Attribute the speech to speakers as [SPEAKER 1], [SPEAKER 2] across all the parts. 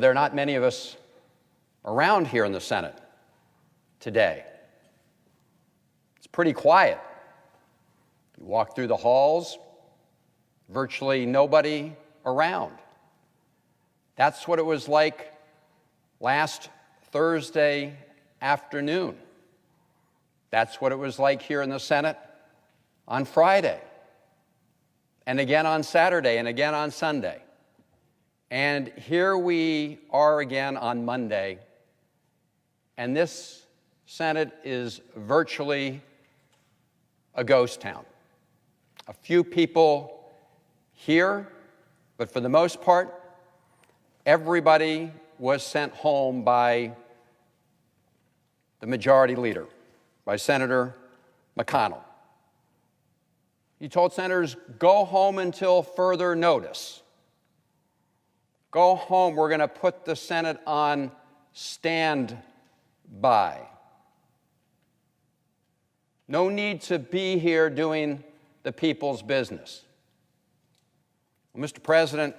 [SPEAKER 1] There are not many of us around here in the Senate today. It's pretty quiet. You walk through the halls, virtually nobody around. That's what it was like last Thursday afternoon. That's what it was like here in the Senate on Friday, and again on Saturday, and again on Sunday. And here we are again on Monday, and this Senate is virtually a ghost town. A few people here, but for the most part, everybody was sent home by the majority leader, by Senator McConnell. He told senators, go home until further notice. Go home, we're going to put the Senate on standby. No need to be here doing the people's business. Well, Mr. President,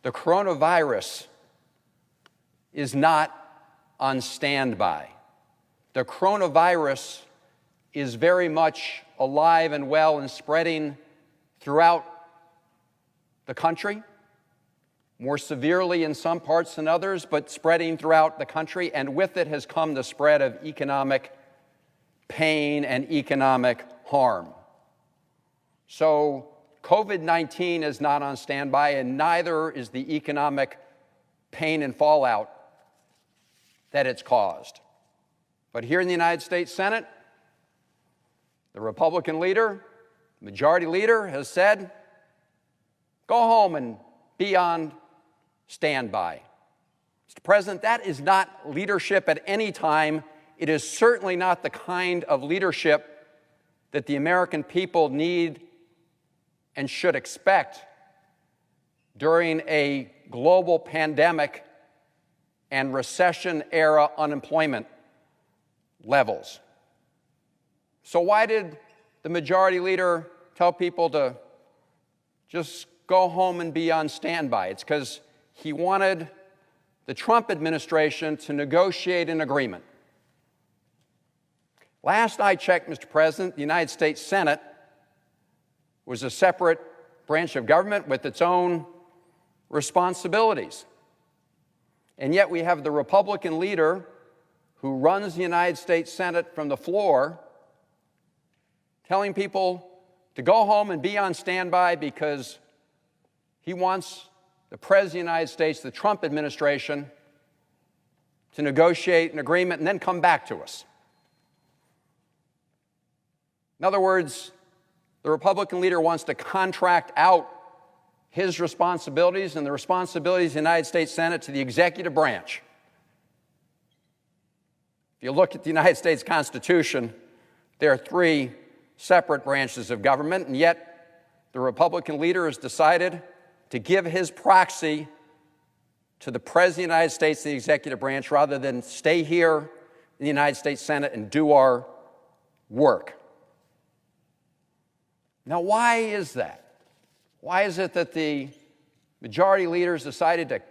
[SPEAKER 1] the coronavirus is not on standby. The coronavirus is very much alive and well and spreading throughout the country, more severely in some parts than others, but spreading throughout the country, and with it has come the spread of economic pain and economic harm. So COVID-19 is not on standby, and neither is the economic pain and fallout that it's caused. But here in the United States Senate, the Republican leader, majority leader, has said, go home and be on standby. Mr. President, that is not leadership at any time. It is certainly not the kind of leadership that the American people need and should expect during a global pandemic and recession-era unemployment levels. So why did the majority leader tell people to just go home and be on standby? It's because he wanted the Trump administration to negotiate an agreement. Last I checked, Mr. President, the United States Senate was a separate branch of government with its own responsibilities. And yet we have the Republican leader who runs the United States Senate from the floor telling people to go home and be on standby because he wants the President of the United States, the Trump administration, to negotiate an agreement and then come back to us. In other words, the Republican leader wants to contract out his responsibilities and the responsibilities of the United States Senate to the executive branch. If you look at the United States Constitution, there are three separate branches of government, and yet the Republican leader has decided to give his proxy to the President of the United States, the executive branch, rather than stay here in the United States Senate and do our work. Now, why is that? Why is it that the majority leaders decided to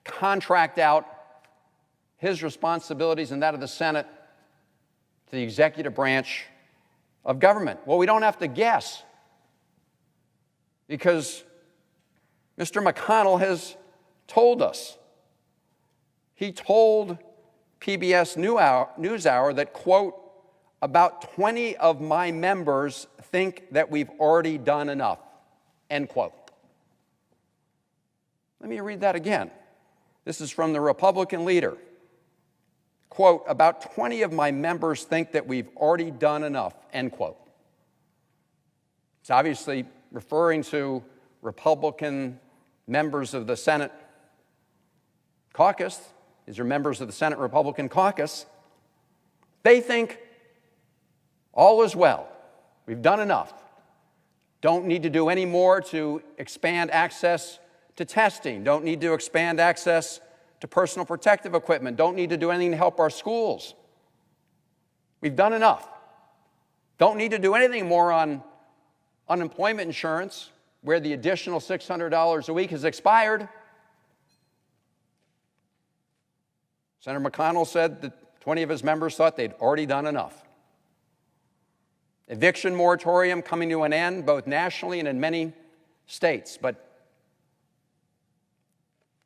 [SPEAKER 1] contract out his responsibilities and that of the Senate to the executive branch of government? Well, we don't have to guess, because Mr. McConnell has told us. He told PBS NewsHour that, quote, about 20 of my members think that we've already done enough, end quote. Let me read that again. This is from the Republican leader. Quote, about 20 of my members think that we've already done enough, end quote. It's obviously referring to Republican members of the Senate caucus. These are members of the Senate Republican caucus. They think all is well. We've done enough. Don't need to do any more to expand access to testing. Don't need to expand access to personal protective equipment. Don't need to do anything to help our schools. We've done enough. Don't need to do anything more on unemployment insurance, where the additional $600 a week has expired. Senator McConnell said that 20 of his members thought they'd already done enough. Eviction moratorium coming to an end, both nationally and in many states. But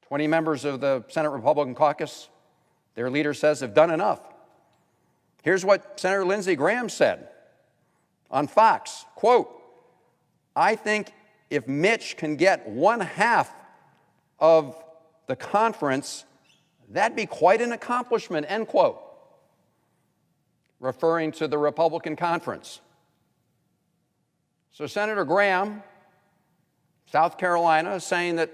[SPEAKER 1] 20 members of the Senate Republican caucus, their leader says, have done enough. Here's what Senator Lindsey Graham said on Fox, quote, "I think if Mitch can get 1/2 of the conference, that'd be quite an accomplishment," end quote, referring to the Republican conference. So Senator Graham, South Carolina, is saying that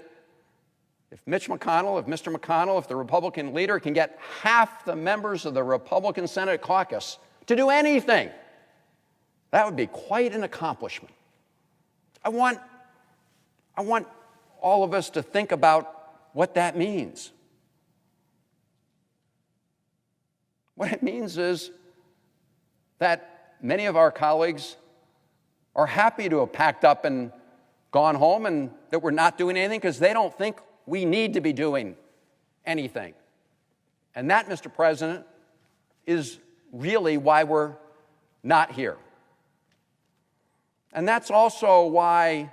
[SPEAKER 1] if Mr. McConnell, if the Republican leader can get half the members of the Republican Senate caucus to do anything, that would be quite an accomplishment. I want all of us to think about what that means. What it means is that many of our colleagues are happy to have packed up and gone home and that we're not doing anything because they don't think we need to be doing anything. And that, Mr. President, is really why we're not here. And that's also why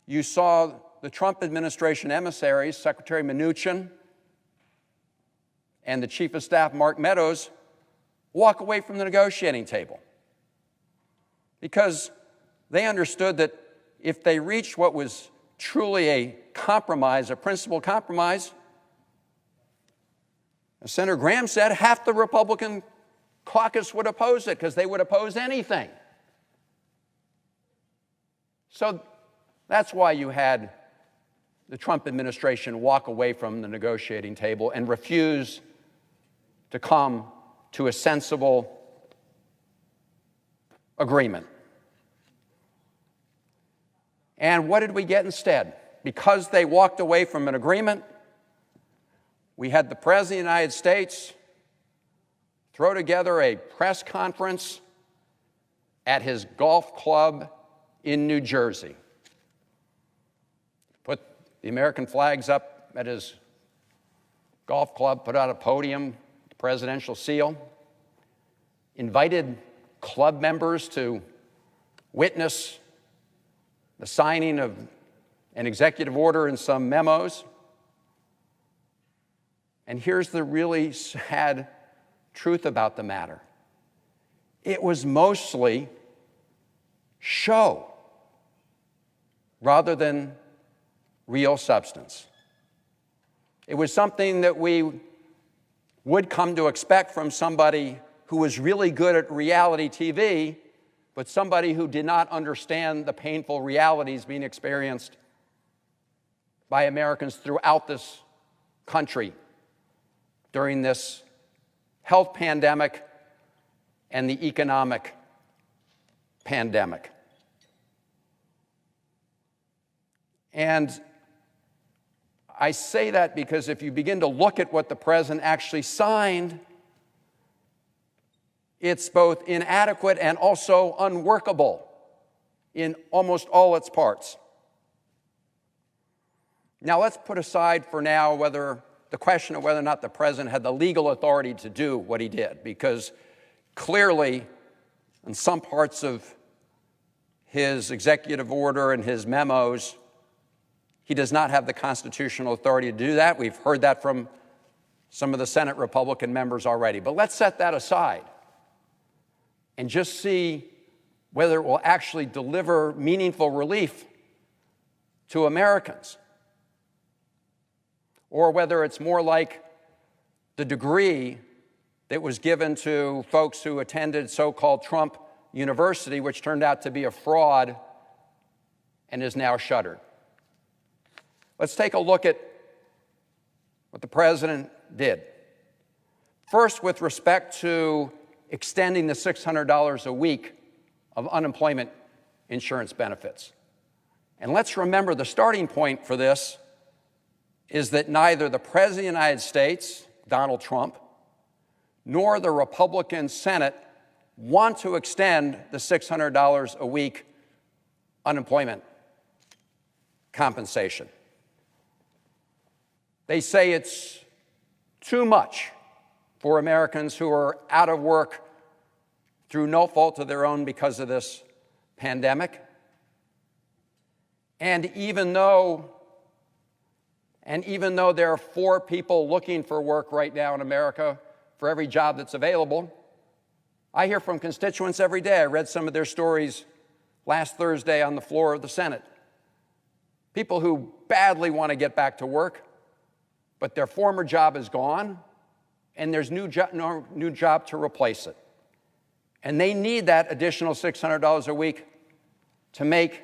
[SPEAKER 1] you saw the Trump administration emissaries, Secretary Mnuchin and the Chief of Staff, Mark Meadows, walk away from the negotiating table. Because they understood that if they reached what was truly a compromise, a principled compromise, as Senator Graham said, half the Republican caucus would oppose it because they would oppose anything. So that's why you had the Trump administration walk away from the negotiating table and refuse to come to a sensible agreement. And what did we get instead? Because they walked away from an agreement, we had the President of the United States throw together a press conference at his golf club in New Jersey. Put the American flags up at his golf club, put out a podium, the presidential seal, invited club members to witness the signing of an executive order and some memos. And here's the really sad truth about the matter. It was mostly show rather than real substance. It was something that we would come to expect from somebody who was really good at reality TV, but somebody who did not understand the painful realities being experienced by Americans throughout this country during this health pandemic and the economic pandemic. And I say that because if you begin to look at what the president actually signed, it's both inadequate and also unworkable in almost all its parts. Now, let's put aside for now the question of whether or not the president had the legal authority to do what he did, because clearly, in some parts of his executive order and his memos, he does not have the constitutional authority to do that. We've heard that from some of the Senate Republican members already. But let's set that aside and just see whether it will actually deliver meaningful relief to Americans, or whether it's more like the degree that was given to folks who attended so-called Trump University, which turned out to be a fraud and is now shuttered. Let's take a look at what the president did. First, with respect to extending the $600 a week of unemployment insurance benefits. And let's remember the starting point for this is that neither the President of the United States, Donald Trump, nor the Republican Senate want to extend the $600 a week unemployment compensation. They say it's too much for Americans who are out of work through no fault of their own because of this pandemic. And even though there are 4 people looking for work right now in America for every job that's available, I hear from constituents every day. I read some of their stories last Thursday on the floor of the Senate. People who badly want to get back to work, but their former job is gone, and there's no new job to replace it. And they need that additional $600 a week to make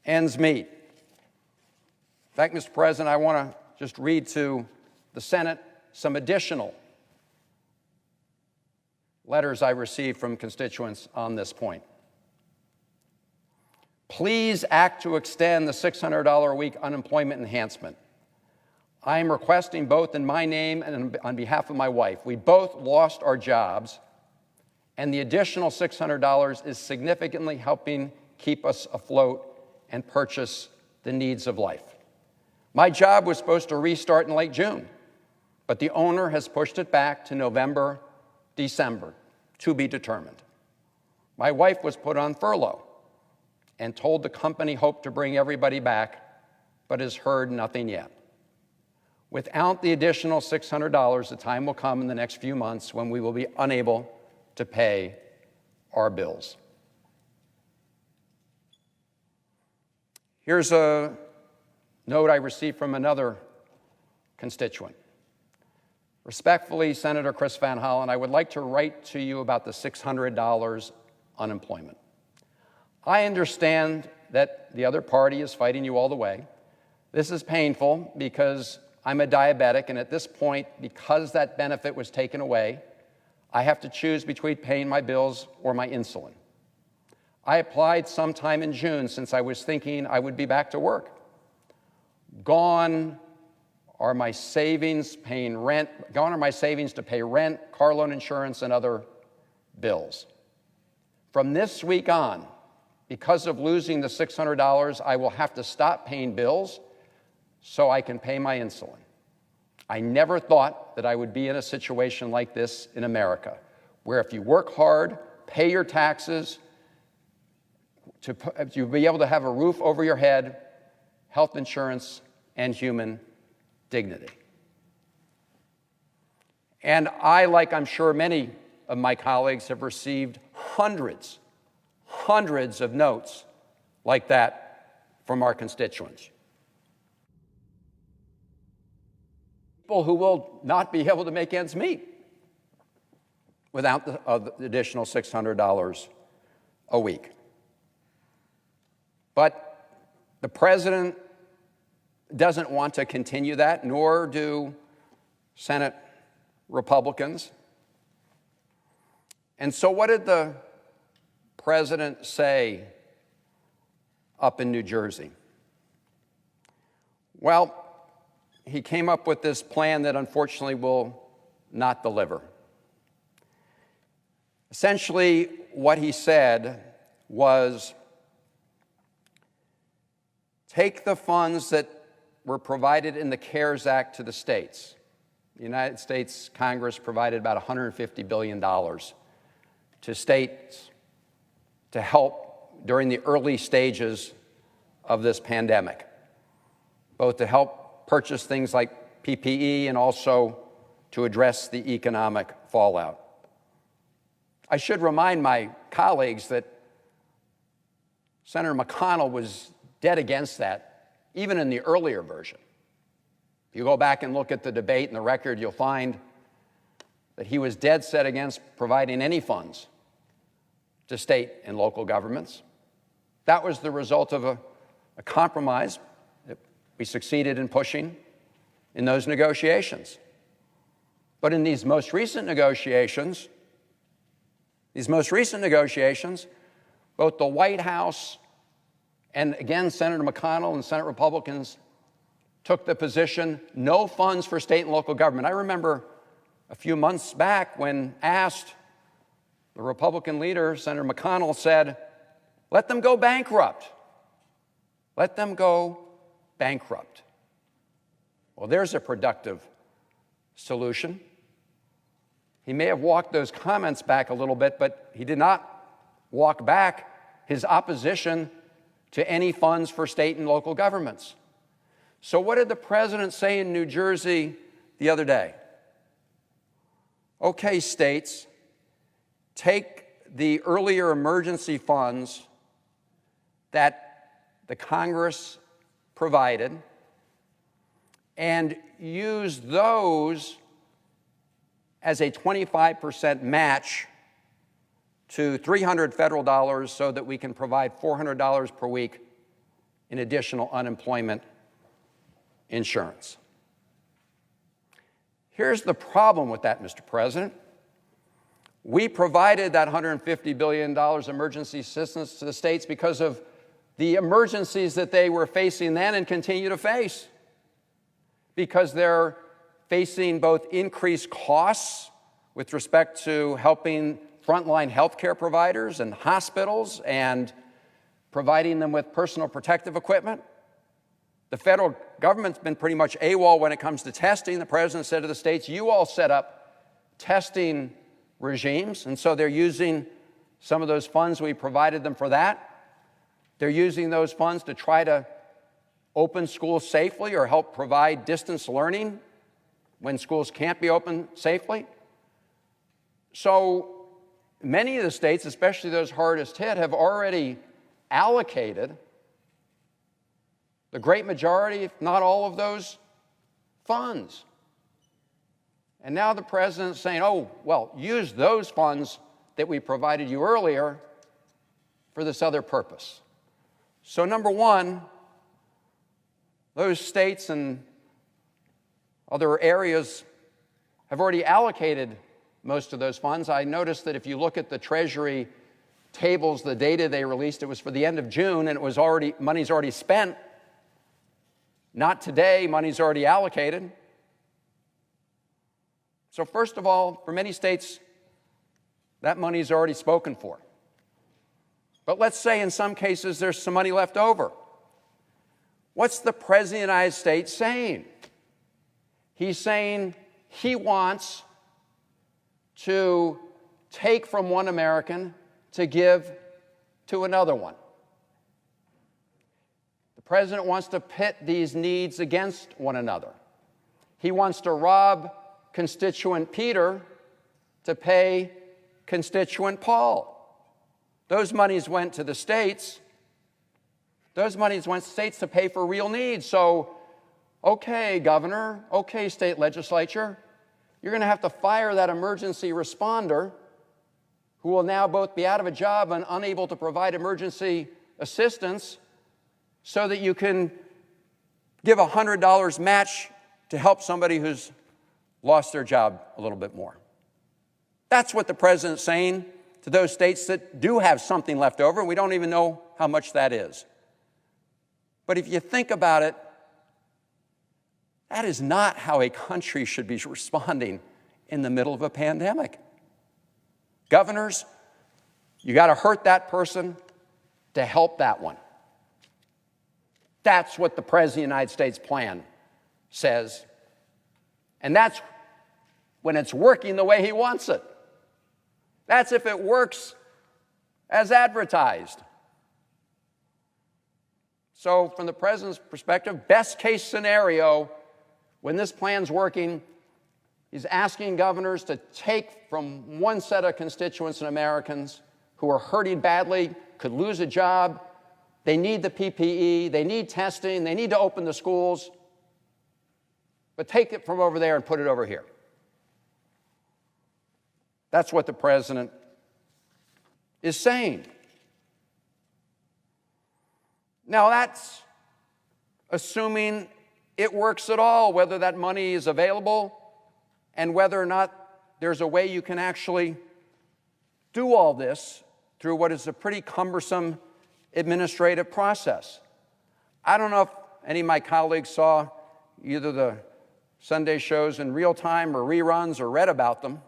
[SPEAKER 1] ends meet. In fact, Mr. President, I want to just read to the Senate some additional letters I received from constituents on this point. Please act to extend the $600 a week unemployment enhancement. I am requesting both in my name and on behalf of my wife. We both lost our jobs, and the additional $600 is significantly helping keep us afloat and purchase the needs of life. My job was supposed to restart in late June, but the owner has pushed it back to November, December, to be determined. My wife was put on furlough and told the company hoped to bring everybody back, but has heard nothing yet. Without the additional $600, the time will come in the next few months when we will be unable to pay our bills. Here's a note I received from another constituent. Respectfully, Senator Chris Van Hollen, I would like to write to you about the $600 unemployment. I understand that the other party is fighting you all the way. This is painful because I'm a diabetic, and at this point, because that benefit was taken away, I have to choose between paying my bills or my insulin. I applied sometime in June since I was thinking I would be back to work. Gone are my savings paying rent, gone are my savings to pay rent, car loan insurance, and other bills. From this week on, because of losing the $600, I will have to stop paying bills so I can pay my insulin. I never thought that I would be in a situation like this in America, where if you work hard, pay your taxes, to be able to have a roof over your head, health insurance, and human dignity. And I, like I'm sure many of my colleagues, have received hundreds of notes like that from our constituents. People who will not be able to make ends meet without the additional $600 a week. But the president doesn't want to continue that, nor do Senate Republicans. And so what did the president say up in New Jersey? Well, he came up with this plan that unfortunately will not deliver. Essentially, what he said was, take the funds that were provided in the CARES Act to the states. The United States Congress provided about $150 billion to states to help during the early stages of this pandemic, both to help purchase things like PPE and also to address the economic fallout. I should remind my colleagues that Senator McConnell was dead against that, even in the earlier version. If you go back and look at the debate and the record, you'll find that he was dead set against providing any funds to state and local governments. That was the result of a compromise that we succeeded in pushing in those negotiations. But in these most recent negotiations, both the White House and, again, Senator McConnell and Senate Republicans took the position, no funds for state and local government. I remember a few months back when asked, the Republican leader, Senator McConnell, said, let them go bankrupt. Let them go bankrupt. Well, there's a productive solution. He may have walked those comments back a little bit, but he did not walk back his opposition to any funds for state and local governments. So what did the president say in New Jersey the other day? Okay, states, take the earlier emergency funds that the Congress provided and use those as a 25% match to $300 federal dollars so that we can provide $400 per week in additional unemployment insurance. Here's the problem with that, Mr. President. We provided that $150 billion emergency assistance to the states because of the emergencies that they were facing then and continue to face. Because they're facing both increased costs with respect to helping frontline healthcare providers and hospitals and providing them with personal protective equipment. The federal government's been pretty much AWOL when it comes to testing. The president said to the states, you all set up testing regimes, and so they're using some of those funds we provided them for that. They're using those funds to try to open schools safely or help provide distance learning when schools can't be open safely. So many of the states, especially those hardest hit, have already allocated the great majority, if not all of those funds. And now the president's saying, oh, well, use those funds that we provided you earlier for this other purpose. So number one, those states and other areas have already allocated most of those funds. I noticed that if you look at the Treasury tables, the data they released, it was for the end of June, and it was already, money's already spent. Not today, money's already allocated. So first of all, for many states, that money's already spoken for. But let's say in some cases there's some money left over. What's the President of the United States saying? He's saying he wants to take from one American to give to another one. The president wants to pit these needs against one another. He wants to rob constituent Peter to pay constituent Paul. Those monies went to the states. Those monies went to states to pay for real needs. So, okay, governor, okay, state legislature, you're going to have to fire that emergency responder who will now both be out of a job and unable to provide emergency assistance so that you can give $100 match to help somebody who's lost their job a little bit more. That's what the president's saying to those states that do have something left over, and we don't even know how much that is. But if you think about it, that is not how a country should be responding in the middle of a pandemic. Governors, you got to hurt that person to help that one. That's what the President of the United States plan says. And that's when it's working the way he wants it. That's if it works as advertised. So from the president's perspective, best case scenario, when this plan's working, he's asking governors to take from one set of constituents and Americans who are hurting badly, could lose a job, they need the PPE, they need testing, they need to open the schools, but take it from over there and put it over here. That's what the president is saying. Now that's assuming it works at all, whether that money is available and whether or not there's a way you can actually do all this through what is a pretty cumbersome administrative process. I don't know if any of my colleagues saw either the Sunday shows in real time or reruns or read about them,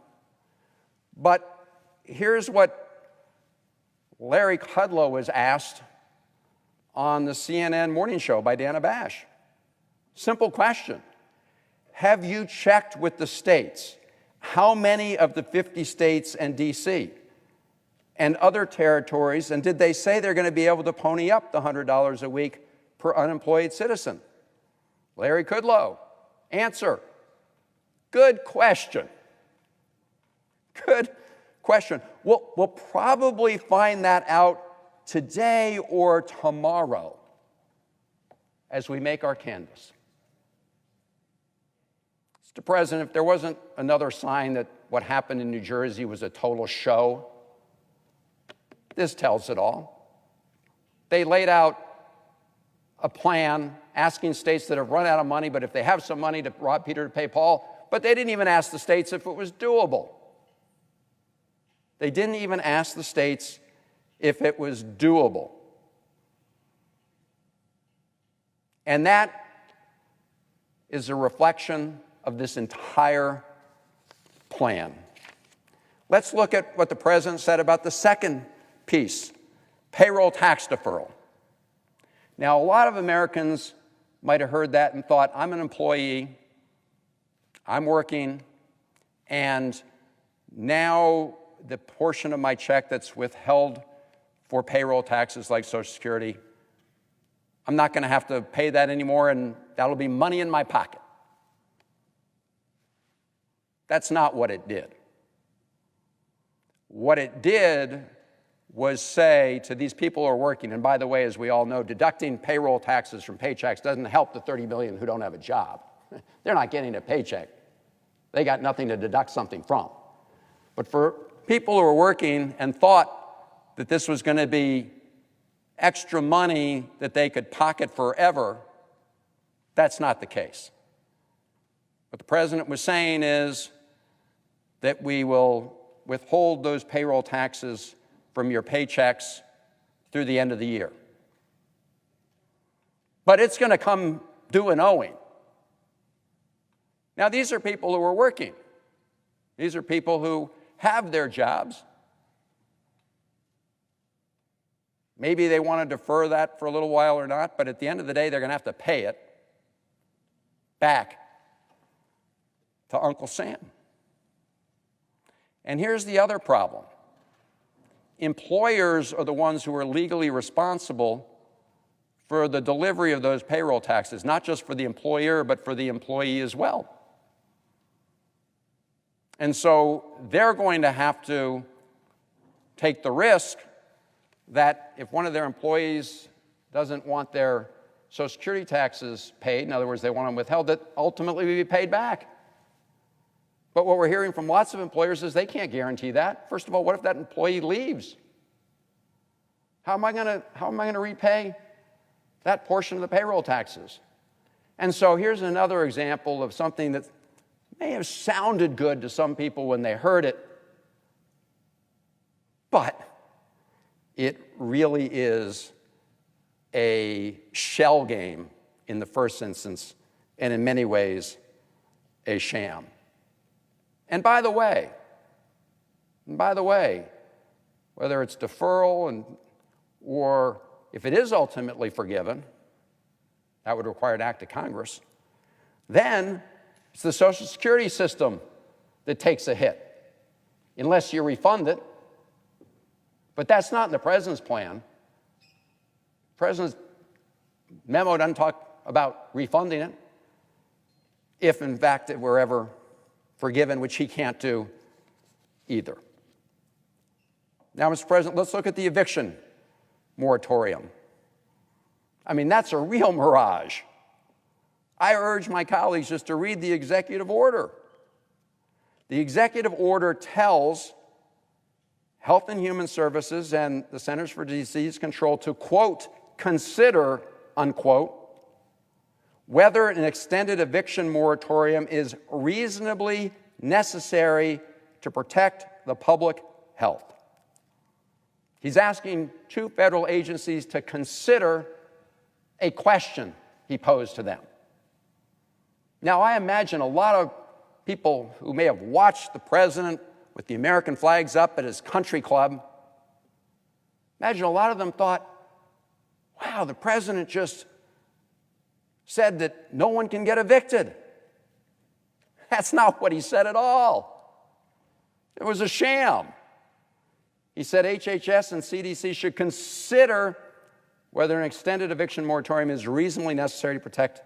[SPEAKER 1] but here's what Larry Kudlow was asked on the CNN morning show by Dana Bash. Simple question. Have you checked with the states how many of the 50 states and D.C. and other territories, and did they say they're going to be able to pony up the $100 a week per unemployed citizen? Larry Kudlow, answer. Good question. Good question. We'll probably find that out today or tomorrow as we make our canvass. Mr. President, if there wasn't another sign that what happened in New Jersey was a total show, this tells it all. They laid out a plan asking states that have run out of money, but if they have some money to rob Peter to pay Paul, but they didn't even ask the states if it was doable. They didn't even ask the states if it was doable. And that is a reflection of this entire plan. Let's look at what the president said about the second piece, payroll tax deferral. Now, a lot of Americans might have heard that and thought, I'm an employee, I'm working, and now the portion of my check that's withheld for payroll taxes like Social Security, I'm not going to have to pay that anymore, and that'll be money in my pocket. That's not what it did. What it did was say to these people who are working, and by the way, as we all know, deducting payroll taxes from paychecks doesn't help the 30 million who don't have a job. They're not getting a paycheck. They got nothing to deduct something from. But for people who are working and thought that this was going to be extra money that they could pocket forever, that's not the case. What the president was saying is that we will withhold those payroll taxes from your paychecks through the end of the year. But it's going to come due and owing. Now, these are people who are working. These are people who have their jobs. Maybe they want to defer that for a little while or not, but at the end of the day, they're going to have to pay it back to Uncle Sam. And here's the other problem. Employers are the ones who are legally responsible for the delivery of those payroll taxes, not just for the employer, but for the employee as well. And so they're going to have to take the risk that if one of their employees doesn't want their Social Security taxes paid, in other words, they want them withheld, that ultimately be paid back. But what we're hearing from lots of employers is they can't guarantee that. First of all, what if that employee leaves? How am I going to repay that portion of the payroll taxes? And so here's another example of something that may have sounded good to some people when they heard it, but it really is a shell game in the first instance, and in many ways, a sham. And by the way, whether it's deferral or if it is ultimately forgiven, that would require an act of Congress, then it's the Social Security system that takes a hit, unless you refund it. But that's not in the president's plan. The president's memo doesn't talk about refunding it, if in fact it were ever forgiven, which he can't do either. Now, Mr. President, let's look at the eviction moratorium. I mean, that's a real mirage. I urge my colleagues just to read the executive order. The executive order tells Health and Human Services and the Centers for Disease Control to, quote, consider, unquote, whether an extended eviction moratorium is reasonably necessary to protect the public health. He's asking two federal agencies to consider a question he posed to them. Now, I imagine a lot of people who may have watched the president with the American flags up at his country club, imagine a lot of them thought, wow, the president just said that no one can get evicted. That's not what he said at all. It was a sham. He said HHS and CDC should consider whether an extended eviction moratorium is reasonably necessary to protect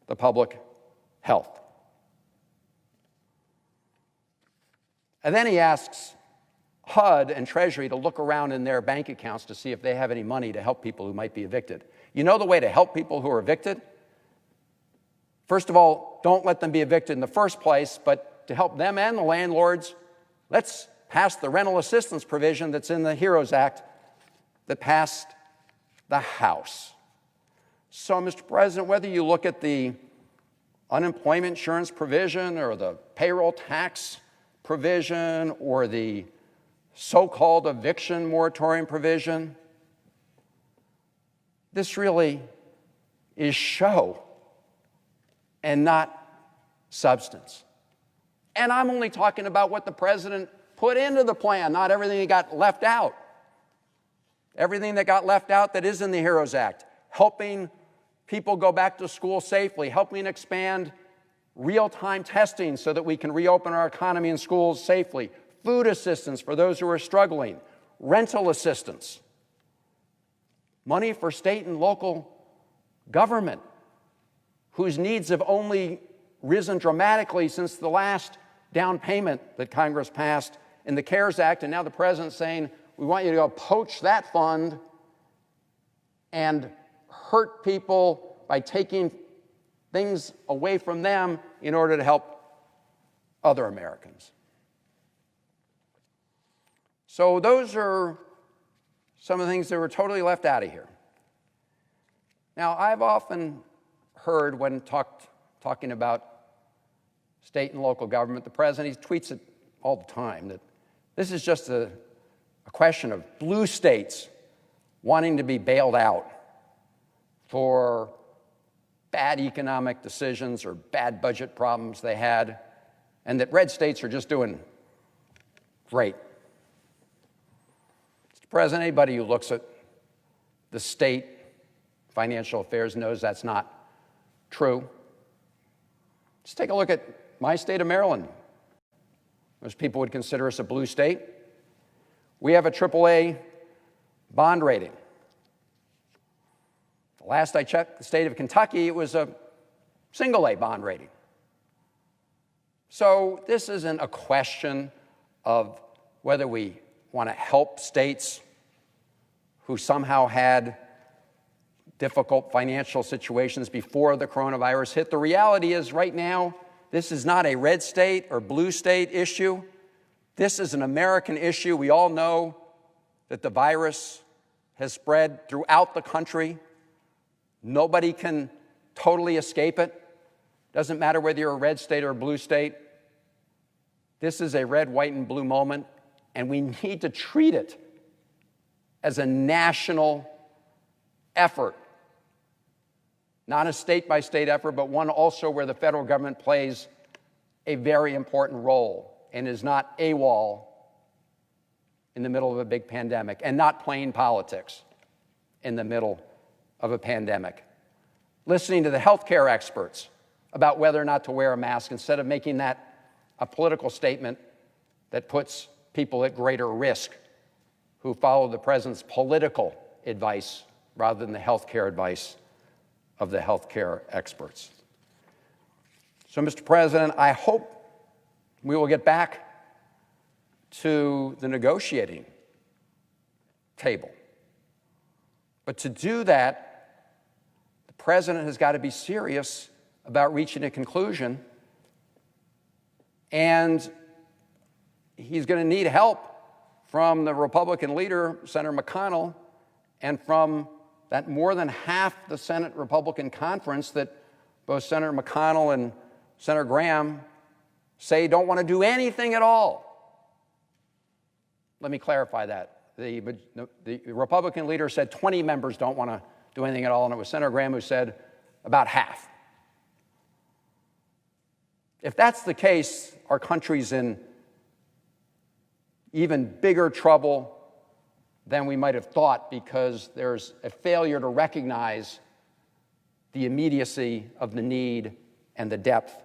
[SPEAKER 1] the public health. And then he asks HUD and Treasury to look around in their bank accounts to see if they have any money to help people who might be evicted. You know the way to help people who are evicted? First of all, don't let them be evicted in the first place, but to help them and the landlords, let's pass the rental assistance provision that's in the HEROES Act that passed the House. So, Mr. President, whether you look at the unemployment insurance provision or the payroll tax provision or the so-called eviction moratorium provision, this really is show and not substance. And I'm only talking about what the president put into the plan, not everything that got left out. Everything that got left out that is in the HEROES Act, helping people go back to school safely, helping expand real-time testing so that we can reopen our economy and schools safely, food assistance for those who are struggling, rental assistance, money for state and local government, whose needs have only risen dramatically since the last down payment that Congress passed in the CARES Act, and now the president's saying, we want you to go poach that fund and hurt people by taking things away from them in order to help other Americans. So those are some of the things that were totally left out of here. Now, I've often heard when talking about state and local government, the president, he tweets it all the time, that this is just a question of blue states wanting to be bailed out for bad economic decisions or bad budget problems they had, and that red states are just doing great. Mr. President, anybody who looks at the state financial affairs knows that's not true. Just take a look at my state of Maryland. Most people would consider us a blue state. We have a AAA bond rating. The last I checked, the state of Kentucky, it was a single A bond rating. So this isn't a question of whether we want to help states who somehow had difficult financial situations before the coronavirus hit. The reality is right now, this is not a red state or blue state issue. This is an American issue. We all know that the virus has spread throughout the country. Nobody can totally escape it. Doesn't matter whether you're a red state or a blue state. This is a red, white, and blue moment, and we need to treat it as a national effort. Not a state-by-state effort, but one also where the federal government plays a very important role and is not AWOL in the middle of a big pandemic and not playing politics in the middle of a pandemic. Listening to the healthcare experts about whether or not to wear a mask instead of making that a political statement that puts people at greater risk who follow the president's political advice rather than the healthcare advice of the healthcare experts. So, Mr. President, I hope we will get back to the negotiating table. But to do that, the president has got to be serious about reaching a conclusion, and he's going to need help from the Republican leader, Senator McConnell, and from that more than half the Senate Republican conference that both Senator McConnell and Senator Graham say don't want to do anything at all. Let me clarify that. The Republican leader said 20 members don't want to do anything at all, and it was Senator Graham who said about half. If that's the case, our country's in even bigger trouble than we might have thought, because there's a failure to recognize the immediacy of the need and the depth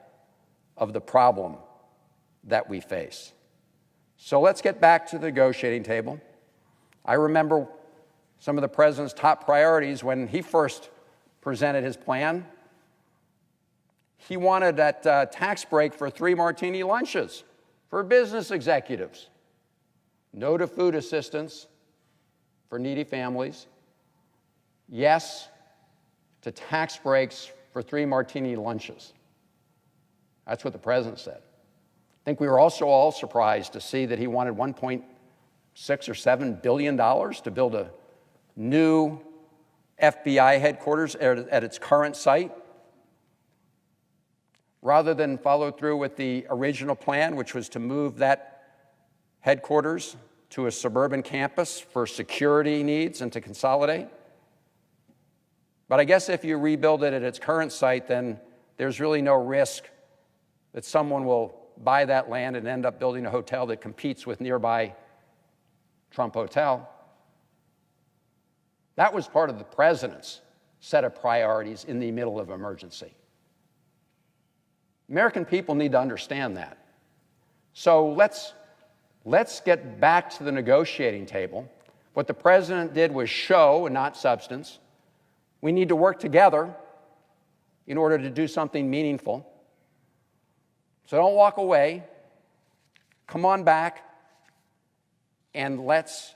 [SPEAKER 1] of the problem that we face. So let's get back to the negotiating table. I remember some of the president's top priorities when he first presented his plan. He wanted that tax break for 3 martini lunches for business executives. No to food assistance for needy families. Yes to tax breaks for 3 martini lunches. That's what the president said. I think we were also all surprised to see that he wanted $1.6 or $7 billion to build a new FBI headquarters at its current site, rather than follow through with the original plan, which was to move that headquarters to a suburban campus for security needs and to consolidate. But I guess if you rebuild it at its current site, then there's really no risk that someone will buy that land and end up building a hotel that competes with nearby Trump Hotel. That was part of the president's set of priorities in the middle of emergency. American people need to understand that. So let's get back to the negotiating table. What the president did was show and not substance. We need to work together in order to do something meaningful. So don't walk away. Come on back and let's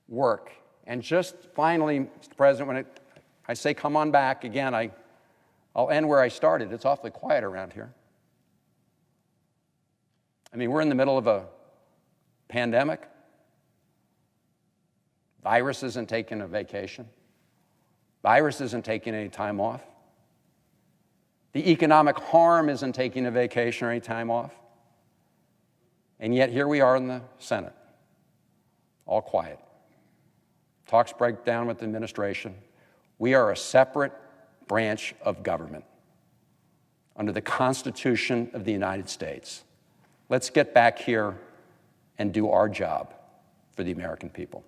[SPEAKER 1] work. And just finally, Mr. President, when I say come on back, again, I'll end where I started. It's awfully quiet around here. I mean, we're in the middle of a pandemic. Virus isn't taking a vacation. Virus isn't taking any time off. The economic harm isn't taking a vacation or any time off. And yet here we are in the Senate, all quiet. Talks break down with the administration. We are a separate branch of government under the Constitution of the United States. Let's get back here and do our job for the American people.